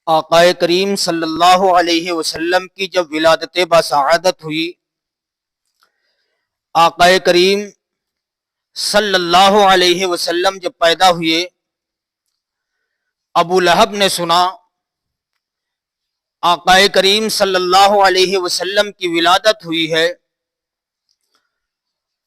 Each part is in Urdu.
آقا کریم صلی اللہ علیہ وسلم کی جب ولادت بسعادت ہوئی، آقا کریم صلی اللہ علیہ وسلم جب پیدا ہوئے، ابو لہب نے سنا آقا کریم صلی اللہ علیہ وسلم کی ولادت ہوئی ہے۔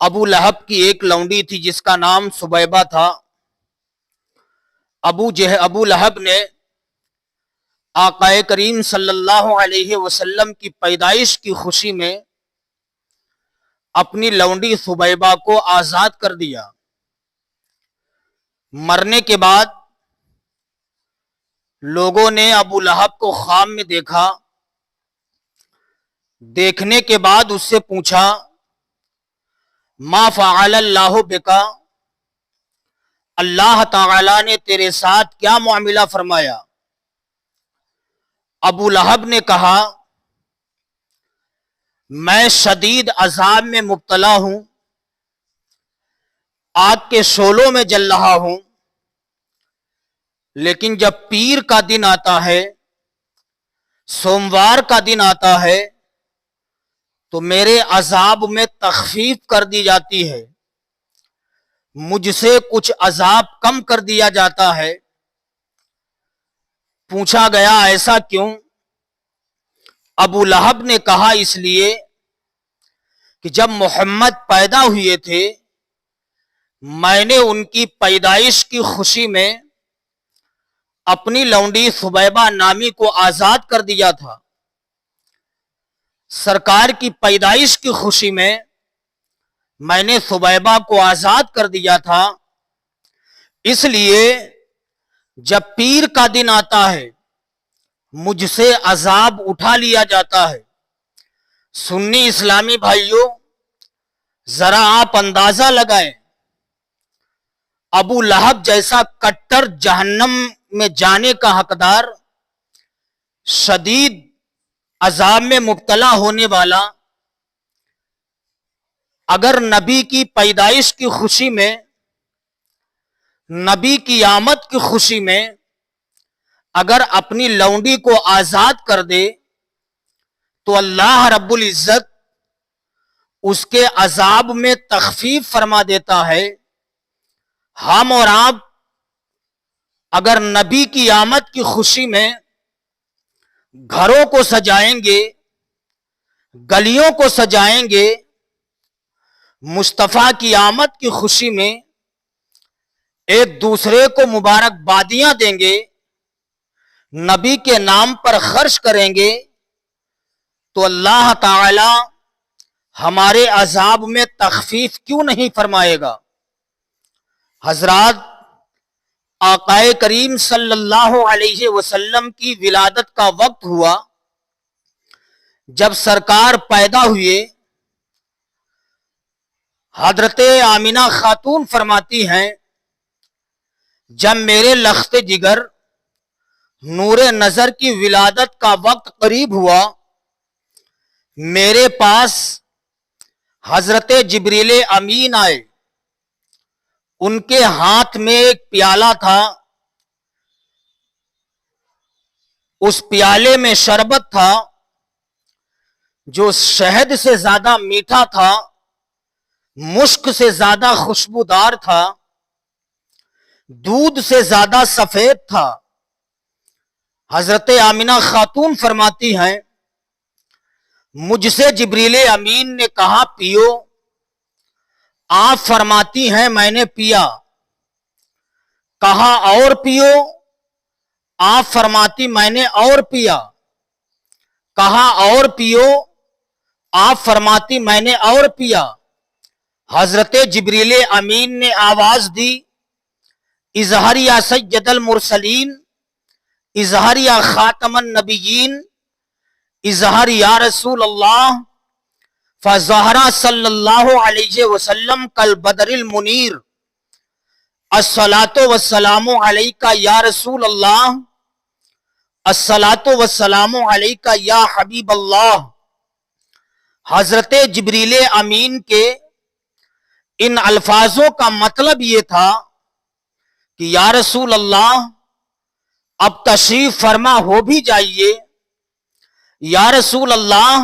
ابو لہب کی ایک لونڈی تھی جس کا نام سبیبہ تھا۔ ابو لہب نے آقا کریم صلی اللہ علیہ وسلم کی پیدائش کی خوشی میں اپنی لونڈی سبیبہ کو آزاد کر دیا۔ مرنے کے بعد لوگوں نے ابو لہب کو خواب میں دیکھا۔ دیکھنے کے بعد اس سے پوچھا، ما فعل اللہ بکا، اللہ تعالی نے تیرے ساتھ کیا معاملہ فرمایا؟ ابو لہب نے کہا، میں شدید عذاب میں مبتلا ہوں، آگ کے شعلوں میں جل رہا ہوں، لیکن جب پیر کا دن آتا ہے، سوموار کا دن آتا ہے، تو میرے عذاب میں تخفیف کر دی جاتی ہے، مجھ سے کچھ عذاب کم کر دیا جاتا ہے۔ پوچھا گیا ایسا کیوں؟ ابو لہب نے کہا، اس لیے کہ جب محمد پیدا ہوئے تھے، میں نے ان کی پیدائش کی خوشی میں اپنی لونڈی سبیبہ نامی کو آزاد کر دیا تھا۔ سرکار کی پیدائش کی خوشی میں نے سبیبہ کو آزاد کر دیا تھا، اس لیے جب پیر کا دن آتا ہے مجھ سے عذاب اٹھا لیا جاتا ہے۔ سنی اسلامی بھائیوں، ذرا آپ اندازہ لگائیں، ابو لہب جیسا کٹر جہنم میں جانے کا حقدار، شدید عذاب میں مبتلا ہونے والا، اگر نبی کی پیدائش کی خوشی میں، نبی کی آمد کی خوشی میں اگر اپنی لونڈی کو آزاد کر دے تو اللہ رب العزت اس کے عذاب میں تخفیف فرما دیتا ہے۔ ہم اور آپ اگر نبی کی آمد کی خوشی میں گھروں کو سجائیں گے، گلیوں کو سجائیں گے، مصطفیٰ کی آمد کی خوشی میں ایک دوسرے کو مبارکبادیاں دیں گے، نبی کے نام پر خرچ کریں گے، تو اللہ تعالی ہمارے عذاب میں تخفیف کیوں نہیں فرمائے گا؟ حضرات، آقا کریم صلی اللہ علیہ وسلم کی ولادت کا وقت ہوا، جب سرکار پیدا ہوئے، حضرت آمینہ خاتون فرماتی ہیں، جب میرے لخت جگر نور نظر کی ولادت کا وقت قریب ہوا، میرے پاس حضرت جبریل امین آئے، ان کے ہاتھ میں ایک پیالہ تھا، اس پیالے میں شربت تھا جو شہد سے زیادہ میٹھا تھا، مشک سے زیادہ خوشبودار تھا، دودھ سے زیادہ سفید تھا۔ حضرت آمینہ خاتون فرماتی ہیں، مجھ سے جبریل امین نے کہا پیو، آپ فرماتی ہیں میں نے پیا۔ کہا اور پیو، آپ فرماتی میں نے اور پیا۔ کہا اور پیو، آپ فرماتی میں نے اور پیا۔ حضرت جبریل امین نے آواز دی، اظہر یا سید المرسلین، اظہر یا خاتم النبیین، اظہر یا رسول اللہ، فظہر صلی اللہ علیہ وسلم کالبدر المنیر، الصلاۃ والسلام علیک یا رسول اللہ، الصلاۃ والسلام علیک یا حبیب اللہ۔ حضرت جبریل امین کے ان الفاظوں کا مطلب یہ تھا کہ یا رسول اللہ، اب تشریف فرما ہو بھی جائیے، یا رسول اللہ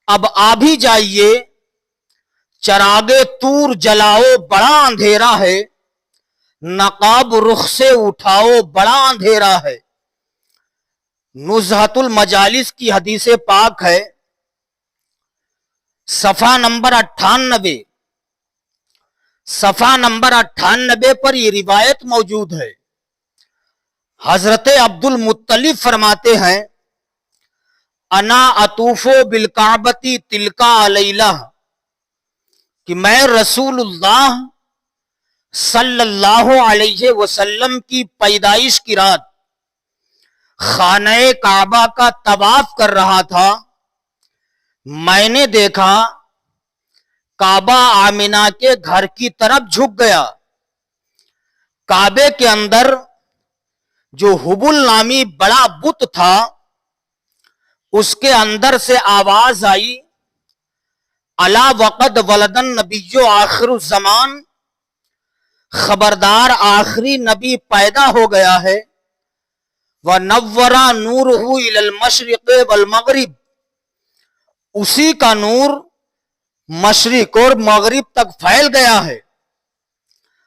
اب آ بھی جائیے، چراغے طور جلاؤ بڑا اندھیرا ہے، نقاب رخ سے اٹھاؤ بڑا اندھیرا ہے۔ نزہت المجالس کی حدیث پاک ہے، صفحہ نمبر 98، صفحہ نمبر 98 پر یہ روایت موجود ہے۔ حضرت عبد المطلب فرماتے ہیں، انا اطوفو بالکعبتی تلکا لیلہ، کہ میں رسول اللہ صلی اللہ علیہ وسلم کی پیدائش کی رات خانہ کعبہ کا طواف کر رہا تھا، میں نے دیکھا کعبہ آمنہ کے گھر کی طرف جھک گیا، کعبے کے اندر جو حبل نامی بڑا بت تھا اس کے اندر سے آواز آئی، الا وقد ولد النبی آخر الزمان، خبردار آخری نبی پیدا ہو گیا ہے، وَنَوَّرَ نُورُهُ إِلَى الْمَشْرِقِ وَالْمَغْرِبِ، اسی کا نور مشرق اور مغرب تک پھیل گیا ہے۔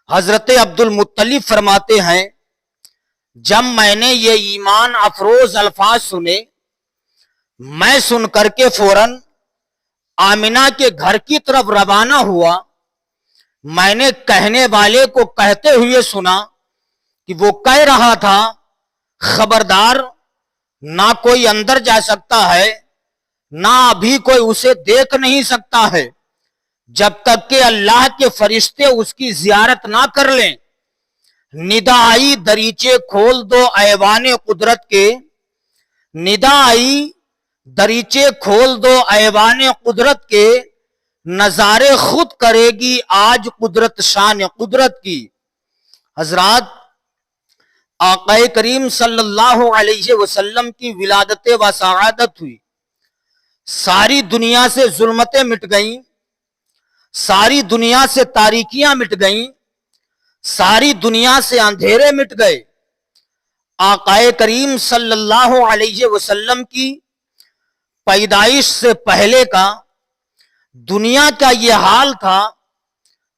حضرت عبد المطلب فرماتے ہیں، جب میں نے یہ ایمان افروز الفاظ سنے، میں سن کر کے فوراً آمنہ کے گھر کی طرف روانہ ہوا۔ میں نے کہنے والے کو کہتے ہوئے سنا کہ وہ کہہ رہا تھا، خبردار نہ کوئی اندر جا سکتا ہے، نہ ابھی کوئی اسے دیکھ نہیں سکتا ہے جب تک کہ اللہ کے فرشتے اس کی زیارت نہ کر لیں۔ ندا آئی دریچے کھول دو ایوان قدرت کے، ندا آئی دریچے کھول دو ایوان قدرت کے، نظارے خود کرے گی آج قدرت شان قدرت کی۔ حضرات، آقا کریم صلی اللہ علیہ وسلم کی ولادت و سعادت ہوئی، ساری دنیا سے ظلمتیں مٹ گئیں، ساری دنیا سے تاریکیاں مٹ گئیں، ساری دنیا سے اندھیرے مٹ گئے۔ آقا کریم صلی اللہ علیہ وسلم کی پیدائش سے پہلے کا دنیا کا یہ حال تھا،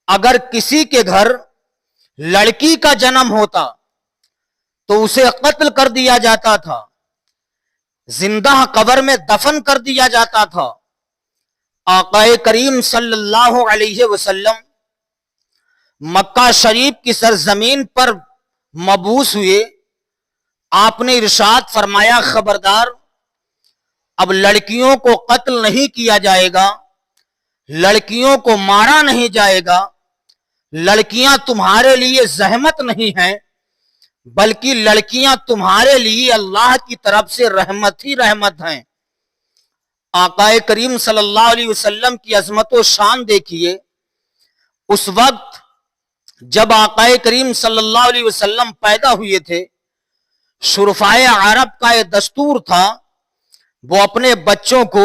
اگر کسی کے گھر لڑکی کا جنم ہوتا تو اسے قتل کر دیا جاتا تھا، زندہ قبر میں دفن کر دیا جاتا تھا۔ آقا کریم صلی اللہ علیہ وسلم مکہ شریف کی سرزمین پر مبعوث ہوئے۔ آپ نے ارشاد فرمایا، خبردار اب لڑکیوں کو قتل نہیں کیا جائے گا، لڑکیوں کو مارا نہیں جائے گا، لڑکیاں تمہارے لیے زحمت نہیں ہیں، بلکہ لڑکیاں تمہارے لیے اللہ کی طرف سے رحمت ہی رحمت ہیں۔ آقا کریم صلی اللہ علیہ وسلم کی عظمت و شان دیکھیے، اس وقت جب آقا کریم صلی اللہ علیہ وسلم پیدا ہوئے تھے، شرفائے عرب کا یہ دستور تھا، وہ اپنے بچوں کو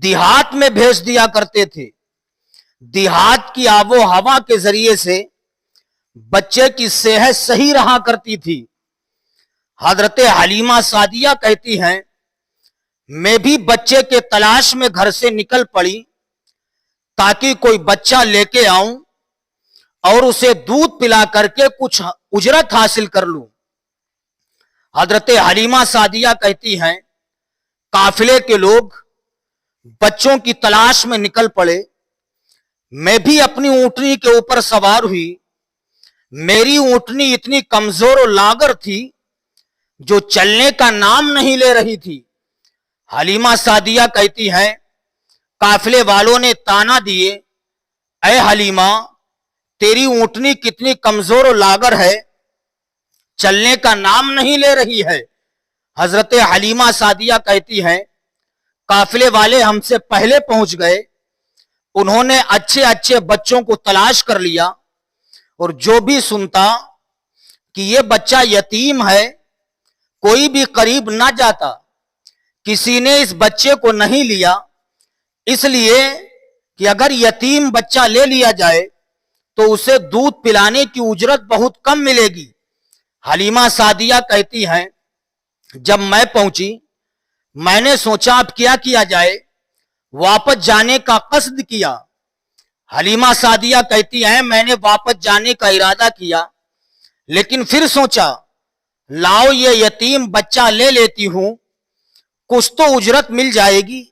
دیہات میں بھیج دیا کرتے تھے۔ دیہات کی آب و ہوا کے ذریعے سے بچے کی صحت صحیح رہا کرتی تھی۔ حضرت حلیمہ سعدیہ کہتی ہیں، میں بھی بچے کے تلاش میں گھر سے نکل پڑی تاکہ کوئی بچہ لے کے آؤں اور اسے دودھ پلا کر کے کچھ اجرت حاصل کر لوں۔ حضرت حلیمہ سعدیہ کہتی ہیں، قافلے کے لوگ بچوں کی تلاش میں نکل پڑے، میں بھی اپنی اونٹنی کے اوپر سوار ہوئی۔ میری اونٹنی اتنی کمزور و لاغر تھی جو چلنے کا نام نہیں لے رہی تھی۔ حلیمہ سعدیہ کہتی ہیں، قافلے والوں نے تانا دیے، اے حلیمہ تیری اونٹنی کتنی کمزور و لاغر ہے، چلنے کا نام نہیں لے رہی ہے۔ حضرت حلیمہ سعدیہ کہتی ہیں، قافلے والے ہم سے پہلے پہنچ گئے، انہوں نے اچھے اچھے بچوں کو تلاش کر لیا، اور جو بھی سنتا کہ یہ بچہ یتیم ہے کوئی بھی قریب نہ جاتا۔ کسی نے اس بچے کو نہیں لیا، اس لیے کہ اگر یتیم بچہ لے لیا جائے تو اسے دودھ پلانے کی اجرت بہت کم ملے گی، حلیمہ سعدیہ کہتی ہیں جب میں پہنچی میں نے سوچا اب کیا کیا جائے، واپس جانے کا قصد کیا۔ حلیمہ سعدیہ کہتی ہیں میں نے واپس جانے کا ارادہ کیا، لیکن پھر سوچا لاؤ یہ یتیم بچہ لے لیتی ہوں، کچھ تو اجرت مل جائے گی،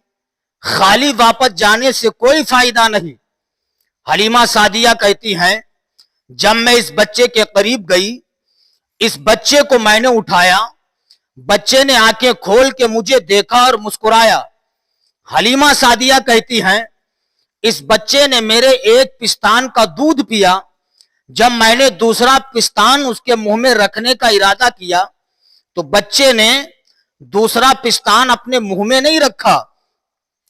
خالی واپس جانے سے کوئی فائدہ نہیں۔ حلیمہ سعدیہ کہتی ہیں جب میں اس بچے کے قریب گئی، اس بچے کو میں نے اٹھایا، بچے نے آنکھیں کھول کے مجھے دیکھا اور مسکرایا۔ حلیمہ سعدیہ کہتی ہیں اس بچے نے میرے ایک پستان کا دودھ پیا، جب میں نے دوسرا پستان اس کے منہ میں رکھنے کا ارادہ کیا تو بچے نے دوسرا پستان اپنے منہ میں نہیں رکھا۔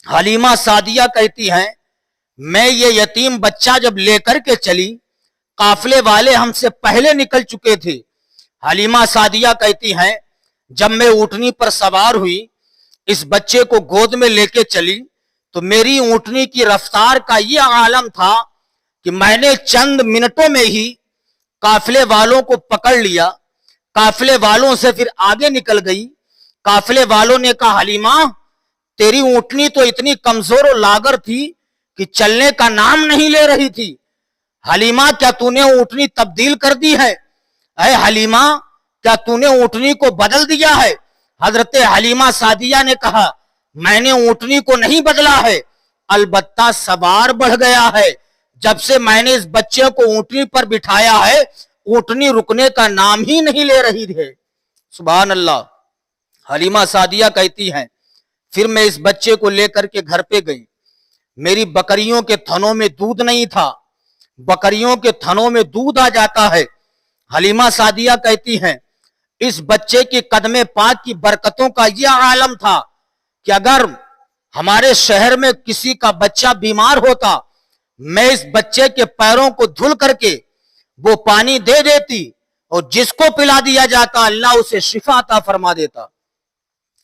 حلیمہ سعدیہ کہتی ہیں میں یہ یتیم بچہ جب لے کر کے چلی، قافلے والے ہم سے پہلے نکل چکے تھے۔ حلیمہ سعدیہ کہتی ہیں جب میں اونٹنی پر سوار ہوئی، اس بچے کو گود میں لے کے چلی تو میری اونٹنی کی رفتار کا یہ عالم تھا کہ میں نے چند منٹوں میں ہی قافلے والوں کو پکڑ لیا، قافلے والوں سے پھر آگے نکل گئی۔ قافلے والوں نے کہا حلیمہ تیری اونٹنی تو اتنی کمزور و لاغر تھی کہ چلنے کا نام نہیں لے رہی تھی، حلیمہ کیا تو نے اونٹنی تبدیل کر دی ہے؟ اے حلیمہ کیا تو نے اونٹنی کو بدل دیا ہے؟ حضرت حلیمہ سعدیہ نے کہا میں نے اونٹنی کو نہیں بدلا ہے، البتہ سوار بڑھ گیا ہے۔ جب سے میں نے اس بچے کو اونٹنی پر بٹھایا ہے اونٹنی رکنے کا نام ہی نہیں لے رہی ہے۔ سبحان اللہ۔ حلیمہ سعدیہ کہتی ہیں پھر میں اس بچے کو لے کر کے گھر پہ گئی، میری بکریوں کے تھنوں میں دودھ نہیں تھا، بکریوں کے تھنوں میں دودھ آ جاتا ہے۔ حلیمہ سعدیہ کہتی ہیں اس بچے کی قدم پاک کی برکتوں کا یہ عالم تھا کہ اگر ہمارے شہر میں کسی کا بچہ بیمار ہوتا میں اس بچے کے پیروں کو دھل کر کے وہ پانی دے دیتی اور جس کو پلا دیا جاتا اللہ اسے شفا عطا فرما دیتا۔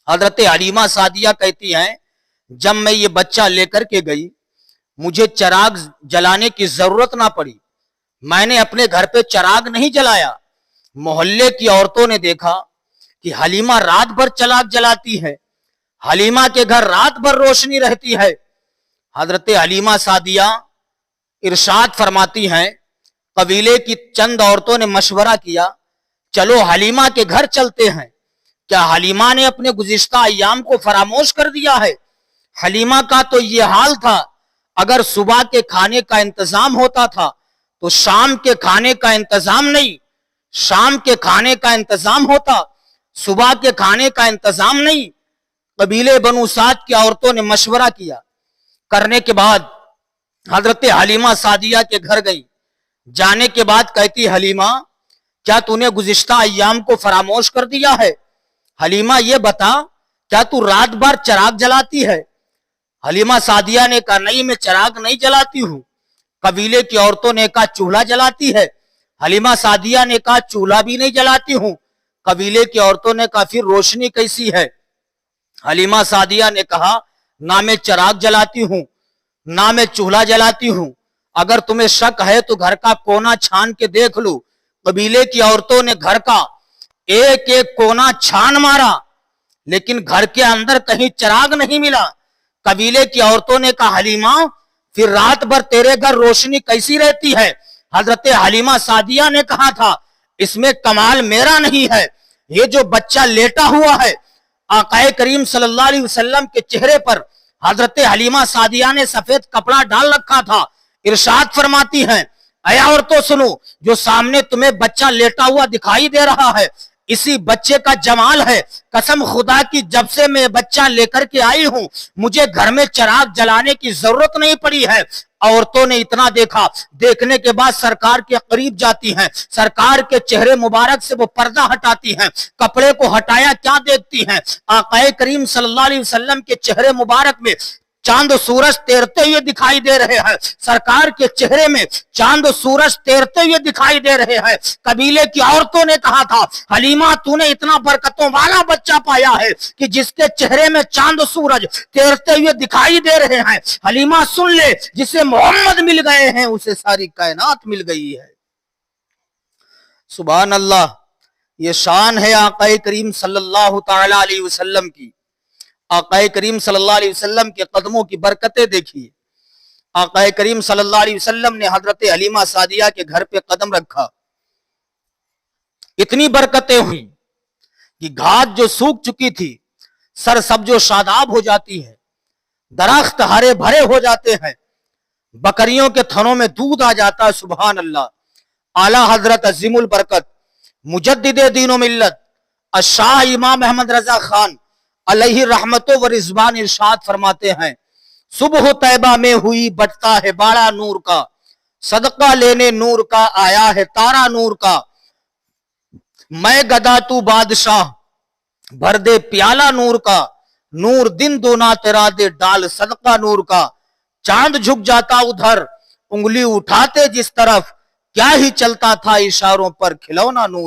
حضرت حلیمہ سعدیہ کہتی ہیں جب میں یہ بچہ لے کر کے گئی مجھے چراغ جلانے کی ضرورت نہ پڑی، میں نے اپنے گھر پہ چراغ نہیں جلایا۔ محلے کی عورتوں نے دیکھا کہ حلیمہ رات بھر چراغ جلاتی ہے، حلیمہ کے گھر رات بھر روشنی رہتی ہے۔ حضرت حلیمہ سعدیہ ارشاد فرماتی ہیں قبیلے کی چند عورتوں نے مشورہ کیا چلو حلیمہ کے گھر چلتے ہیں۔ کیا حلیمہ نے اپنے گزشتہ ایام کو فراموش کر دیا ہے؟ حلیمہ کا تو یہ حال تھا اگر صبح کے کھانے کا انتظام ہوتا تھا تو شام کے کھانے کا انتظام نہیں، شام کے کھانے کا انتظام ہوتا، صبح کے کھانے کا انتظام نہیں۔ قبیلے بنو سعد کی عورتوں نے مشورہ کیا، کرنے کے بعد حضرت حلیمہ سعدیہ کے گھر گئی، جانے کے بعد کہتی حلیمہ کیا تو نے گزشتہ ایام کو فراموش کر دیا ہے؟ حلیمہ یہ بتا کیا تو رات بھر چراغ جلاتی ہے؟ حلیمہ سعدیہ نے کہا نہیں میں چراغ نہیں جلاتی ہوں۔ قبیلے کی عورتوں نے کہا چولہا جلاتی ہے؟ حلیمہ سعدیہ نے کہا چولہا بھی نہیں جلاتی ہوں۔ قبیلے کی عورتوں نے کہا پھر روشنی کیسی ہے؟ حلیمہ سعدیہ نے کہا نہ میں چراغ جلاتی ہوں نہ میں چولہا جلاتی ہوں، اگر تمہیں شک ہے تو گھر کا کونا چھان کے دیکھ لو۔ قبیلے کی عورتوں نے گھر کا ایک ایک کونا چھان مارا لیکن گھر کے اندر کہیں چراغ نہیں ملا۔ قبیلے کی عورتوں نے کہا حلیمہ پھر رات بھر تیرے گھر روشنی کیسی رہتی ہے؟ حضرت حلیمہ سعدیہ نے کہا تھا اس میں کمال میرا نہیں ہے، یہ جو بچہ لیٹا ہوا ہے آقا کریم صلی اللہ علیہ وسلم کے چہرے پر حضرت حلیمہ سعدیہ نے سفید کپڑا ڈال رکھا تھا۔ ارشاد فرماتی ہیں اے عورتوں سنو، جو سامنے تمہیں بچہ لیٹا ہوا دکھائی دے رہا ہے اسی بچے کا جمال ہے، قسم خدا کی جب سے میں بچہ لے کر کے آئی ہوں مجھے گھر میں چراغ جلانے کی ضرورت نہیں پڑی ہے۔ عورتوں نے اتنا دیکھا، دیکھنے کے بعد سرکار کے قریب جاتی ہیں، سرکار کے چہرے مبارک سے وہ پردہ ہٹاتی ہیں، کپڑے کو ہٹایا کیا دیکھتی ہیں؟ آقا کریم صلی اللہ علیہ وسلم کے چہرے مبارک میں چاند و سورج تیرتے ہوئے دکھائی دے رہے ہیں، سرکار کے چہرے میں چاند و سورج تیرتے ہوئے دکھائی دے رہے ہیں۔ قبیلے کی عورتوں نے کہا تھا حلیمہ تو نے اتنا برکتوں والا بچہ پایا ہے کہ جس کے چہرے میں چاند و سورج تیرتے ہوئے دکھائی دے رہے ہیں، حلیمہ سن لے جسے محمد مل گئے ہیں اسے ساری کائنات مل گئی ہے۔ سبحان اللہ۔ یہ شان ہے آقا کریم صلی اللہ تعالی علیہ وسلم کی. آقا کریم صلی اللہ علیہ وسلم کے قدموں کی برکتیں دیکھیے. آقا کریم صلی اللہ علیہ وسلم نے حضرت حلیمہ سعدیہ کے گھر پہ قدم رکھا, اتنی برکتیں ہوئیں کہ گھاٹ جو سوکھ چکی تھی سر سبز و شاداب ہو جاتی ہے, درخت ہرے بھرے ہو جاتے ہیں, بکریوں کے تھنوں میں دودھ آ جاتا ہے. سبحان اللہ. اعلیٰ حضرت عظیم البرکت مجدد دین و ملت الشاہ امام احمد رضا خان علیہ رحمت و رضوان ارشاد فرماتے ہیں, صبح طیبہ میں ہوئی بٹتا ہے باڑا نور کا, صدقہ لینے نور کا آیا ہے تارا نور کا, میں گدا تو بادشاہ بھر دے پیالہ نور کا, نور دن دونا تیرا دے ڈال صدقہ نور کا, چاند جھک جاتا ادھر انگلی اٹھاتے جس طرف, کیا ہی چلتا تھا اشاروں پر کھلونا نور